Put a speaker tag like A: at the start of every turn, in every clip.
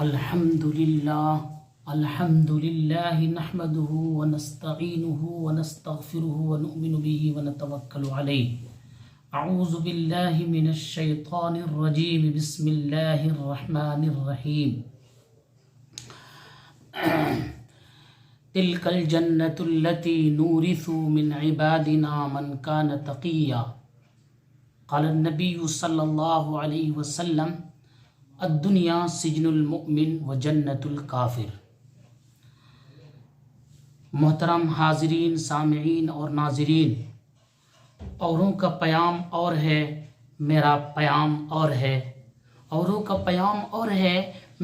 A: الحمد للہ نحمده ونستعینه ونستغفره ونؤمن به ونتوکل علیہ اعوذ باللہ من الشیطان الرجیم بسم اللہ الرحمن الرحیم تلک الجنة التي نورث من عبادنا من كان تقیا قال النبی صلی اللہ علیہ وسلم الدنیا سجن المؤمن و جنت الکافر۔ محترم حاضرین، سامعین اور ناظرین، اوروں کا پیام اور ہے، میرا پیام اور ہے، اوروں کا پیام اور ہے،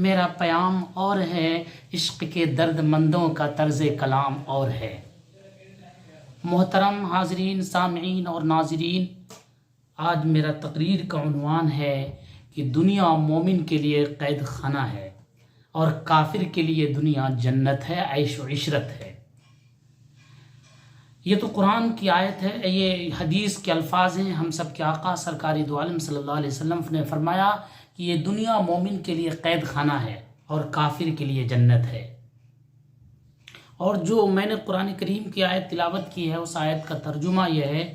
A: میرا پیام اور ہے، عشق کے درد مندوں کا طرز کلام اور ہے۔ محترم حاضرین، سامعین اور ناظرین، آج میرا تقریر کا عنوان ہے کہ دنیا مومن کے لیے قید خانہ ہے اور کافر کے لیے دنیا جنت ہے، عیش و عشرت ہے۔ یہ تو قرآن کی آیت ہے، یہ حدیث کے الفاظ ہیں۔ ہم سب کے آقا سرکار دو عالم صلی اللہ علیہ وسلم نے فرمایا کہ یہ دنیا مومن کے لیے قید خانہ ہے اور کافر کے لیے جنت ہے۔ اور جو میں نے قرآن کریم کی آیت تلاوت کی ہے، اس آیت کا ترجمہ یہ ہے،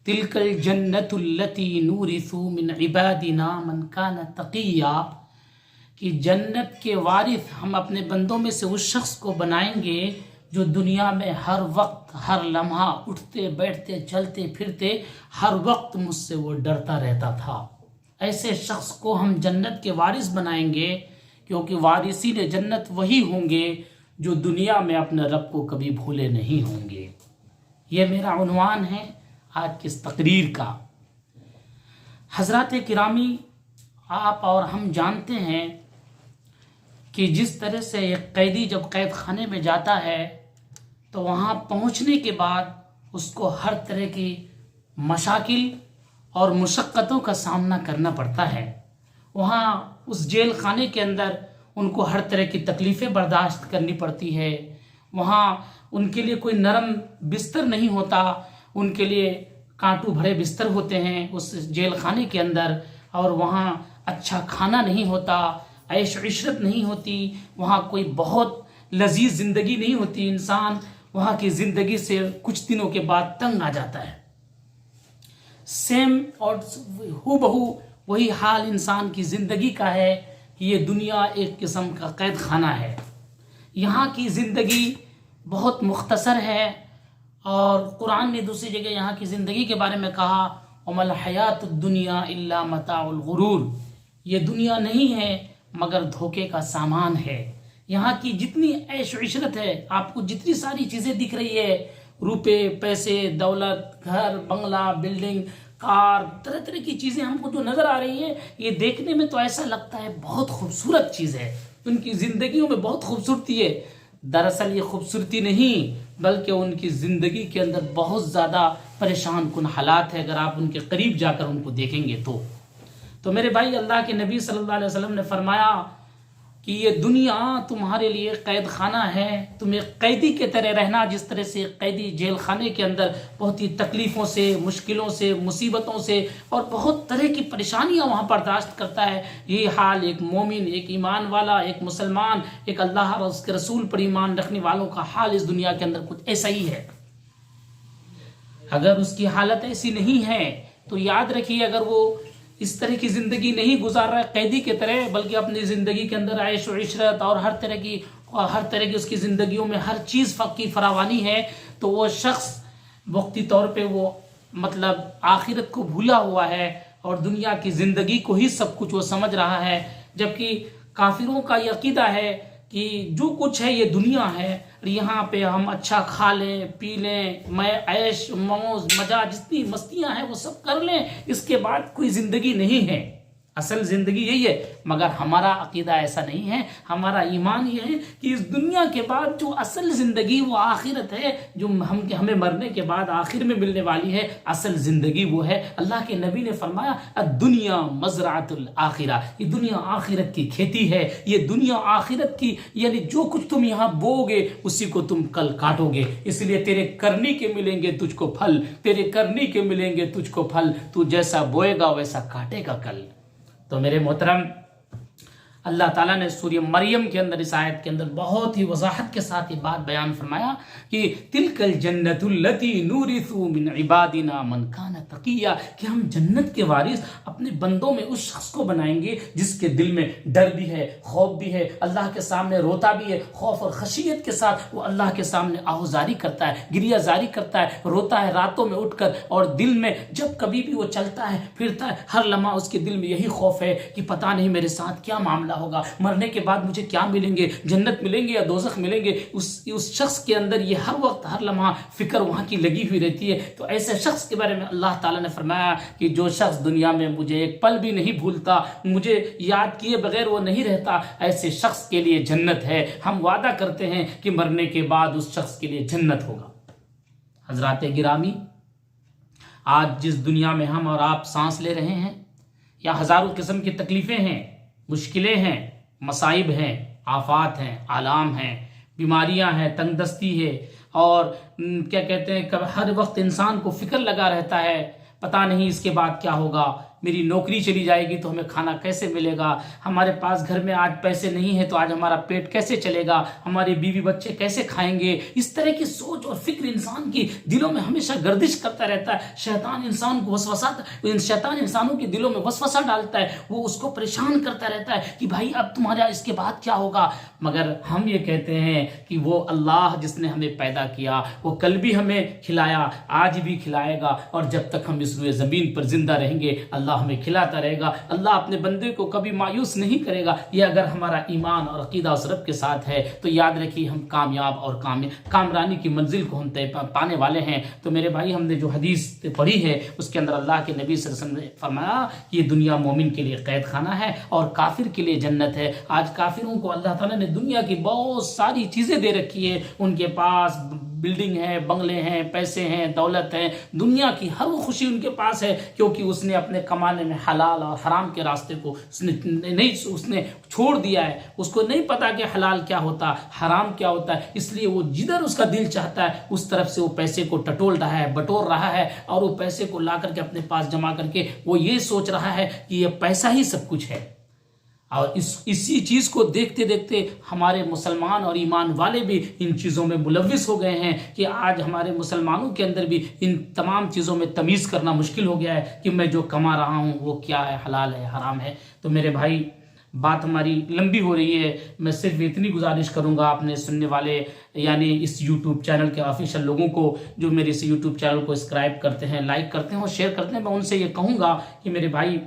A: تلک الجنت التی نورث من عبادنا من کان تقیا، کہ جنت کے وارث ہم اپنے بندوں میں سے اس شخص کو بنائیں گے جو دنیا میں ہر وقت، ہر لمحہ اٹھتے بیٹھتے چلتے پھرتے ہر وقت مجھ سے وہ ڈرتا رہتا تھا۔ ایسے شخص کو ہم جنت کے وارث بنائیں گے، کیونکہ وارثین جنت وہی ہوں گے جو دنیا میں اپنے رب کو کبھی بھولے نہیں ہوں گے۔ یہ میرا عنوان ہے آج کی اس تقریر کا۔ حضرات گرامی، آپ اور ہم جانتے ہیں کہ جس طرح سے ایک قیدی جب قید خانے میں جاتا ہے تو وہاں پہنچنے کے بعد اس کو ہر طرح کی مشاکل اور مشقتوں کا سامنا کرنا پڑتا ہے۔ وہاں اس جیل خانے کے اندر ان کو ہر طرح کی تکلیفیں برداشت کرنی پڑتی ہے۔ وہاں ان کے لیے کوئی نرم بستر نہیں ہوتا، ان کے لیے کانٹوں بھرے بستر ہوتے ہیں اس جیل خانے کے اندر، اور وہاں اچھا کھانا نہیں ہوتا، عیش و عشرت نہیں ہوتی، وہاں کوئی بہت لذیذ زندگی نہیں ہوتی۔ انسان وہاں کی زندگی سے کچھ دنوں کے بعد تنگ آ جاتا ہے۔ سیم اور ہو بہو وہی حال انسان کی زندگی کا ہے کہ یہ دنیا ایک قسم کا قید خانہ ہے۔ یہاں کی زندگی بہت مختصر ہے، اور قرآن نے دوسری جگہ یہاں کی زندگی کے بارے میں کہا وَمَا الْحَيَاةُ الدُّنْيَا إِلَّا مَتَاعُ الْغُرُورِ، یہ دنیا نہیں ہے مگر دھوکے کا سامان ہے۔ یہاں کی جتنی عیش و عشرت ہے، آپ کو جتنی ساری چیزیں دکھ رہی ہے، روپے، پیسے، دولت، گھر، بنگلہ، بلڈنگ، کار، طرح طرح کی چیزیں ہم کو جو نظر آ رہی ہیں، یہ دیکھنے میں تو ایسا لگتا ہے بہت خوبصورت چیز ہے، ان کی زندگیوں میں بہت خوبصورتی ہے۔ دراصل یہ خوبصورتی نہیں بلکہ ان کی زندگی کے اندر بہت زیادہ پریشان کن حالات ہے، اگر آپ ان کے قریب جا کر ان کو دیکھیں گے تو میرے بھائی، اللہ کے نبی صلی اللہ علیہ وسلم نے فرمایا کہ یہ دنیا تمہارے لیے قید خانہ ہے، تم ایک قیدی کے طرح رہنا، جس طرح سے ایک قیدی جیل خانے کے اندر بہت ہی تکلیفوں سے، مشکلوں سے، مصیبتوں سے اور بہت طرح کی پریشانیاں وہاں برداشت کرتا ہے، یہی حال ایک مومن، ایک ایمان والا، ایک مسلمان، ایک اللہ اور اس کے رسول پر ایمان رکھنے والوں کا حال اس دنیا کے اندر کچھ ایسا ہی ہے۔ اگر اس کی حالت ایسی نہیں ہے تو یاد رکھیے، اگر وہ اس طرح کی زندگی نہیں گزار رہا ہے قیدی کے طرح، بلکہ اپنی زندگی کے اندر عیش و عشرت اور ہر طرح کی اس کی زندگیوں میں ہر چیز کی فراوانی ہے، تو وہ شخص وقتی طور پہ وہ مطلب آخرت کو بھولا ہوا ہے اور دنیا کی زندگی کو ہی سب کچھ وہ سمجھ رہا ہے۔ جبکہ کافروں کا یہ عقیدہ ہے کہ جو کچھ ہے یہ دنیا ہے، اور یہاں پہ ہم اچھا کھا لیں، پی لیں، میں عیش موج مزہ جتنی مستیاں ہیں وہ سب کر لیں، اس کے بعد کوئی زندگی نہیں ہے۔ اصل زندگی یہی ہے، مگر ہمارا عقیدہ ایسا نہیں ہے۔ ہمارا ایمان یہ ہے کہ اس دنیا کے بعد جو اصل زندگی وہ آخرت ہے، جو ہمیں مرنے کے بعد آخر میں ملنے والی ہے، اصل زندگی وہ ہے۔ اللہ کے نبی نے فرمایا الدنیا مزرعۃ الآخرہ، یہ دنیا آخرت کی کھیتی ہے، یہ دنیا آخرت کی، یعنی جو کچھ تم یہاں بو گے اسی کو تم کل کاٹو گے، اس لیے تیرے کرنے کے ملیں گے تجھ کو پھل، تیرے کرنے کے ملیں گے تجھ کو پھل، تو جیسا بوئے گا ویسا کاٹے گا کل۔ تو میرے محترم اللہ تعالیٰ نے سورہ مریم کے اندر اس آیت کے اندر بہت ہی وضاحت کے ساتھ یہ بات بیان فرمایا کہ تلک الجنت التی نورث من عبادنا من کان تقیا، کہ ہم جنت کے وارث اپنے بندوں میں اس شخص کو بنائیں گے جس کے دل میں ڈر بھی ہے، خوف بھی ہے، اللہ کے سامنے روتا بھی ہے، خوف اور خشیت کے ساتھ وہ اللہ کے سامنے آہوزاری کرتا ہے، گریہ زاری کرتا ہے، روتا ہے راتوں میں اٹھ کر، اور دل میں جب کبھی بھی وہ چلتا ہے پھرتا ہے ہر لمحہ اس کے دل میں یہی خوف ہے کہ پتہ نہیں میرے ساتھ کیا معاملہ ہوگا، مرنے کے بعد مجھے کیا ملیں گے، جنت ملیں گے یا دوزخ ملیں گے۔ اس شخص کے اندر یہ ہر وقت ہر لمحہ فکر وہاں کی لگی ہوئی رہتی ہے۔ تو ایسے شخص کے بارے میں اللہ تعالیٰ نے فرمایا کہ جو شخص دنیا میں مجھے ایک پل بھی نہیں بھولتا، مجھے یاد کیے بغیر وہ نہیں رہتا، ایسے شخص کے لیے جنت ہے۔ ہم وعدہ کرتے ہیں کہ مرنے کے بعد اس شخص کے لیے جنت ہوگا۔ حضرات گرامی، آج جس دنیا میں ہم اور آپ سانس لے رہے ہیں، یا ہزاروں قسم کی تکلیفیں ہیں، مشکلیں ہیں، مصائب ہیں، آفات ہیں، آلام ہیں، بیماریاں ہیں، تنگ دستی ہے، اور کیا کہتے ہیں ہر وقت انسان کو فکر لگا رہتا ہے، پتہ نہیں اس کے بعد کیا ہوگا، میری نوکری چلی جائے گی تو ہمیں کھانا کیسے ملے گا، ہمارے پاس گھر میں آج پیسے نہیں ہیں تو آج ہمارا پیٹ کیسے چلے گا، ہمارے بیوی بچے کیسے کھائیں گے۔ اس طرح کی سوچ اور فکر انسان کی دلوں میں ہمیشہ گردش کرتا رہتا ہے۔ شیطان انسانوں کے دلوں میں وسوسہ ڈالتا ہے، وہ اس کو پریشان کرتا رہتا ہے کہ بھائی اب تمہارا اس کے بعد کیا ہوگا۔ مگر ہم یہ کہتے ہیں کہ وہ اللہ جس نے ہمیں پیدا کیا، وہ کل بھی ہمیں کھلایا، آج بھی کھلائے گا، اور جب تک ہم اس روئے زمین پر زندہ رہیں گے اللہ ہمیں کھلاتا رہے گا۔ اللہ اپنے بندے کو کبھی مایوس نہیں کرے گا۔ یہ اگر ہمارا ایمان اور عقیدہ اس رب کے ساتھ ہے تو یاد رکھیے ہم کامیاب اور کامرانی کی منزل کو ہم پانے والے ہیں۔ تو میرے بھائی، ہم نے جو حدیث پڑھی ہے اس کے اندر اللہ کے نبی صلی اللہ علیہ وسلم نے فرمایا کہ یہ دنیا مومن کے لیے قید خانہ ہے اور کافر کے لیے جنت ہے۔ آج کافروں کو اللہ تعالیٰ نے دنیا کی بہت ساری چیزیں دے رکھی ہے، ان کے پاس بلڈنگ ہے، بنگلے ہیں، پیسے ہیں، دولت ہے، دنیا کی ہر وہ خوشی ان کے پاس ہے، کیونکہ اس نے اپنے کمانے میں حلال اور حرام کے راستے کو اس نے چھوڑ دیا ہے۔ اس کو نہیں پتا کہ حلال کیا ہوتا، حرام کیا ہوتا ہے، اس لیے وہ جدھر اس کا دل چاہتا ہے اس طرف سے وہ پیسے کو ٹٹول رہا ہے، بٹور رہا ہے، اور وہ پیسے کو لا کر کے اپنے پاس جمع کر کے وہ یہ سوچ رہا ہے کہ یہ پیسہ ہی سب کچھ ہے۔ اور اسی چیز کو دیکھتے دیکھتے ہمارے مسلمان اور ایمان والے بھی ان چیزوں میں ملوث ہو گئے ہیں کہ آج ہمارے مسلمانوں کے اندر بھی ان تمام چیزوں میں تمیز کرنا مشکل ہو گیا ہے کہ میں جو کما رہا ہوں وہ کیا ہے، حلال ہے، حرام ہے۔ تو میرے بھائی، بات ہماری لمبی ہو رہی ہے، میں صرف اتنی گزارش کروں گا اپنے سننے والے یعنی اس یوٹیوب چینل کے آفیشیل لوگوں کو جو میرے اس یوٹیوب چینل کو سبسکرائب کرتے ہیں، لائک کرتے ہیں اور شیئر کرتے ہیں، میں ان سے یہ کہوں گا کہ میرے بھائی،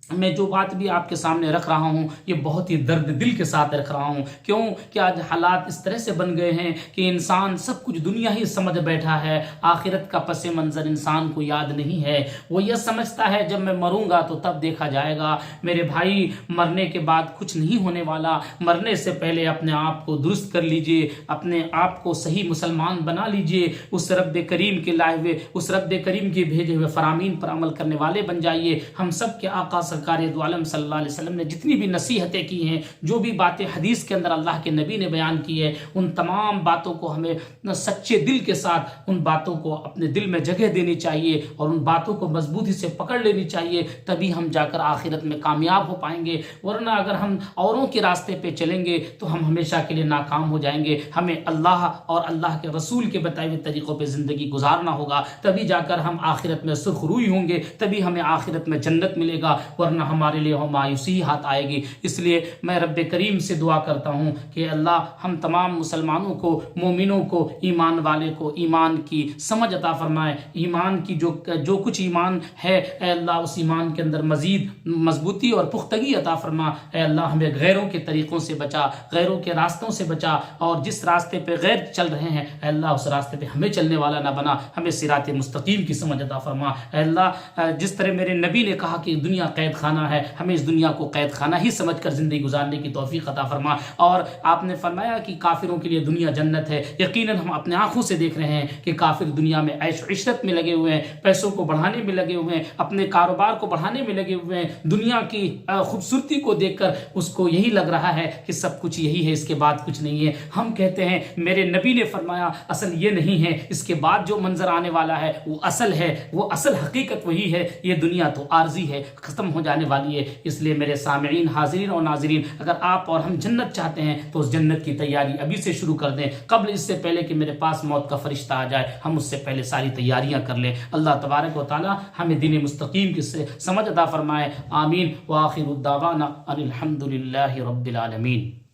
A: میں جو بات بھی آپ کے سامنے رکھ رہا ہوں یہ بہت ہی درد دل کے ساتھ رکھ رہا ہوں۔ کیوں کہ آج حالات اس طرح سے بن گئے ہیں کہ انسان سب کچھ دنیا ہی سمجھ بیٹھا ہے، آخرت کا پس منظر انسان کو یاد نہیں ہے۔ وہ یہ سمجھتا ہے جب میں مروں گا تو تب دیکھا جائے گا۔ میرے بھائی، مرنے کے بعد کچھ نہیں ہونے والا۔ مرنے سے پہلے اپنے آپ کو درست کر لیجئے، اپنے آپ کو صحیح مسلمان بنا لیجئے، اس رب کریم کے لائے ہوئے، اس رب کریم کے بھیجے ہوئے فرامین پر عمل کرنے والے بن جائیے۔ ہم سب کے آقا سرکار دو عالم صلی اللہ علیہ وسلم نے جتنی بھی نصیحتیں کی ہیں، جو بھی باتیں حدیث کے اندر اللہ کے نبی نے بیان کی ہے، ان تمام باتوں کو ہمیں سچے دل کے ساتھ ان باتوں کو اپنے دل میں جگہ دینی چاہیے اور ان باتوں کو مضبوطی سے پکڑ لینی چاہیے، تبھی ہم جا کر آخرت میں کامیاب ہو پائیں گے۔ ورنہ اگر ہم اوروں کے راستے پہ چلیں گے تو ہم ہمیشہ کے لیے ناکام ہو جائیں گے۔ ہمیں اللہ اور اللہ کے رسول کے بتائے ہوئے طریقوں پہ زندگی گزارنا ہوگا، تبھی جا کر ہم آخرت میں سرخ روئی ہوں گے، تبھی ہمیں آخرت میں جنت ملے گا، ورنہ ہمارے لیے مایوسی ہاتھ آئے گی۔ اس لیے میں رب کریم سے دعا کرتا ہوں کہ اللہ ہم تمام مسلمانوں کو، مومنوں کو، ایمان والے کو ایمان کی سمجھ عطا فرمائے، ایمان کی جو کچھ ایمان ہے اے اللہ اس ایمان کے اندر مزید مضبوطی اور پختگی عطا فرما۔ اے اللہ ہمیں غیروں کے طریقوں سے بچا، غیروں کے راستوں سے بچا، اور جس راستے پہ غیر چل رہے ہیں اے اللہ اس راستے پہ ہمیں چلنے والا نہ بنا، ہمیں صراط مستقیم کی سمجھ عطا فرما۔ اے اللہ جس طرح میرے نبی نے کہا کہ دنیا قید خانہ ہے، ہمیں اس دنیا کو قید خانہ ہی سمجھ کر زندگی گزارنے کی توفیق عطا فرما۔ اور آپ نے فرمایا کہ کافروں کے لیے دنیا جنت ہے، یقیناً ہم اپنے آنکھوں سے دیکھ رہے ہیں کہ کافر دنیا میں عیش و عشرت میں لگے ہوئے ہیں، پیسوں کو بڑھانے میں لگے ہوئے ہیں، اپنے کاروبار کو بڑھانے میں لگے ہوئے ہیں، دنیا کی خوبصورتی کو دیکھ کر اس کو یہی لگ رہا ہے کہ سب کچھ یہی ہے، اس کے بعد کچھ نہیں ہے۔ ہم کہتے ہیں میرے نبی نے فرمایا اصل یہ نہیں ہے، اس کے بعد جو منظر آنے والا ہے وہ اصل ہے، وہ اصل حقیقت وہی ہے، یہ دنیا تو عارضی ہے، ختم ہو جانے والی ہے، اس لیے میرے سامعین، حاضرین اور ناظرین، اگر آپ اور ہم جنت چاہتے ہیں تو اس جنت کی تیاری ابھی سے شروع کر دیں، قبل اس سے پہلے کہ میرے پاس موت کا فرشتہ آ جائے، ہم اس سے پہلے ساری تیاریاں کر لیں۔ اللہ تبارک و تعالی ہمیں دین مستقیم کی سمجھ عطا فرمائے، آمین۔ وآخر الدعوانا ان الحمد للہ رب العالمین۔